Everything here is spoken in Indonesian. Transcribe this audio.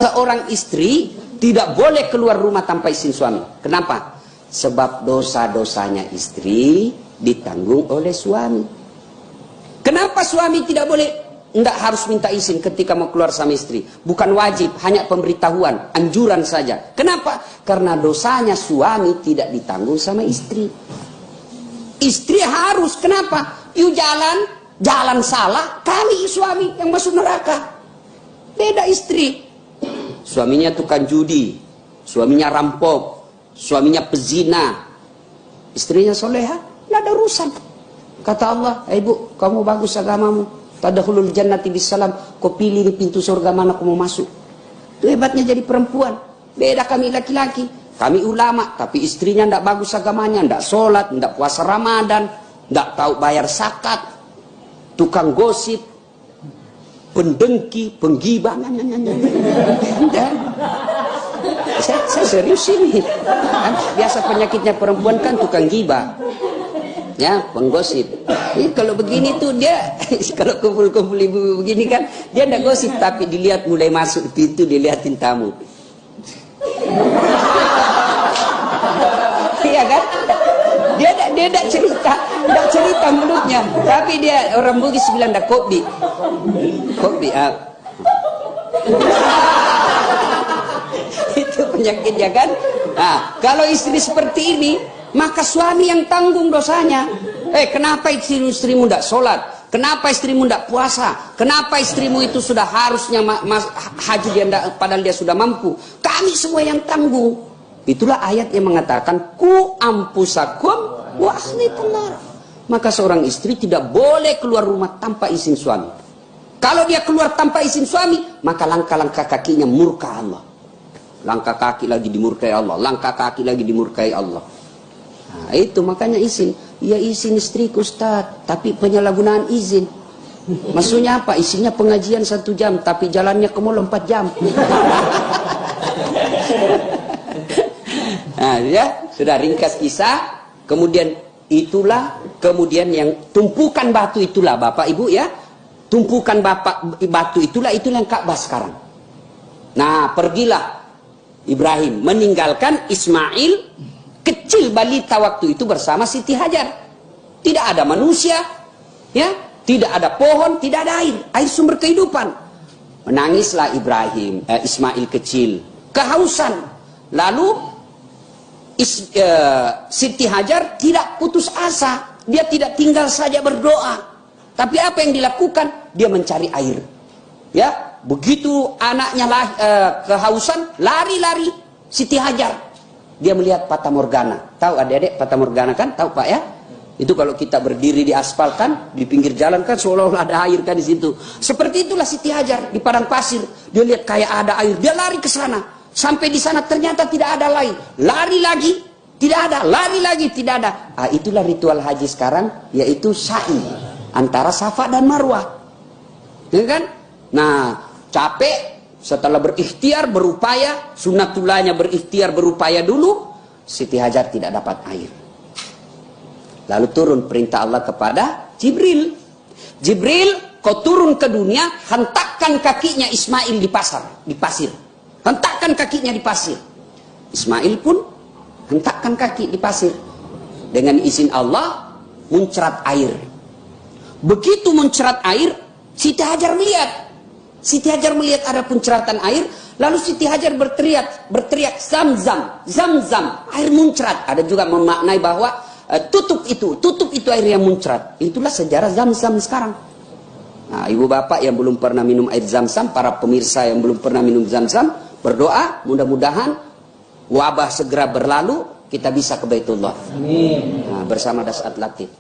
Seorang istri tidak boleh keluar rumah tanpa izin suami. Kenapa? Sebab dosa-dosanya istri ditanggung oleh suami. Kenapa suami tidak boleh? Tidak harus minta izin ketika mau keluar sama istri. Bukan wajib, hanya pemberitahuan, anjuran saja. Kenapa? Karena dosanya suami tidak ditanggung sama istri. Istri harus, kenapa? Yuk jalan salah, kali suami yang masuk neraka. Beda istri. Suaminya tukang judi, suaminya rampok, suaminya pezina, istrinya soleha, tidak ada urusan. Kata Allah, ibu, kamu bagus agamamu, tadkhulul jannati bisalam, kau pilih di pintu surga mana kau mau masuk. Itu hebatnya jadi perempuan. Beda kami laki-laki, kami ulama, tapi istrinya tidak bagus agamanya, tidak sholat, tidak puasa Ramadan, tidak tahu bayar zakat, tukang gosip, pendengki, penggibah. Saya serius ini. Kan biasa penyakitnya perempuan kan tukang gibah, ya, penggosip. Ini kalau begini tuh dia, kalau kumpul-kumpul ibu begini kan, dia tidak gosip, tapi dilihat mulai masuk pintu, dilihatin tamu. Iya kan? Dia tidak cerita mulutnya, tapi dia orang Bugis bilang dah kopi. Itu penyakitnya kan. Nah, kalau istri seperti ini, maka suami yang tanggung dosanya. Kenapa istrimu tidak sholat? Kenapa istrimu tidak puasa? Kenapa istrimu itu sudah harusnya haji dia padahal dia sudah mampu? Kami semua yang tanggung. Itulah ayat yang mengatakan ku ampusakum wa ahlikum nar. Maka seorang istri tidak boleh keluar rumah tanpa izin suami. Kalau dia keluar tanpa izin suami, maka langkah-langkah kakinya murka Allah. Langkah kaki lagi dimurkai Allah, langkah kaki lagi dimurkai Allah. Nah, itu makanya izin. Ya izin istriku Ustaz, tapi penyalahgunaan izin. Maksudnya apa? Isinya pengajian 1 jam, tapi jalannya ke mall 4 jam. Nah, ya, sudah ringkas kisah. Kemudian kemudian yang tumpukan batu itulah Bapak Ibu ya. Tumpukan batu itulah yang Ka'bah sekarang. Nah, pergilah Ibrahim meninggalkan Ismail kecil balita waktu itu bersama Siti Hajar. Tidak ada manusia, ya, tidak ada pohon, tidak ada air sumber kehidupan. Menangislah Ismail kecil, kehausan. Lalu Siti Hajar tidak putus asa, dia tidak tinggal saja berdoa, tapi apa yang dilakukan? Dia mencari air. Ya, begitu anaknya kehausan, lari-lari Siti Hajar. Dia melihat Fata Morgana. Tahu adik-adik Fata Morgana kan? Tahu Pak ya? Itu kalau kita berdiri di aspal kan, di pinggir jalan kan seolah-olah ada air kan di situ. Seperti itulah Siti Hajar di padang pasir. Dia lihat kayak ada air, dia lari ke sana. Sampai di sana ternyata tidak ada lain. Lari lagi, tidak ada. Lari lagi, tidak ada. Itulah ritual haji sekarang, yaitu sa'i antara Safa dan Marwah. Ya kan? Nah, capek setelah berikhtiar, berupaya, sunnatullahnya berikhtiar, berupaya dulu, Siti Hajar tidak dapat air. Lalu turun perintah Allah kepada Jibril. Jibril, kau turun ke dunia, hentakkan kakinya Ismail di pasir. Hentakkan kakinya di pasir. Ismail pun hentakkan kaki di pasir. Dengan izin Allah, muncrat air. Begitu muncrat air, Siti Hajar melihat. Siti Hajar melihat ada punceratan air. Lalu Siti Hajar berteriak, Zam-zam, Zam-zam. Air muncrat. Ada juga memaknai bahwa tutup itu air yang muncrat. Itulah sejarah Zam-zam sekarang. Nah, ibu bapak yang belum pernah minum air Zam-zam, para pemirsa yang belum pernah minum Zam-zam, berdoa, mudah-mudahan wabah segera berlalu, kita bisa ke Baitullah. Amin. Nah, bersama Dasat Latif.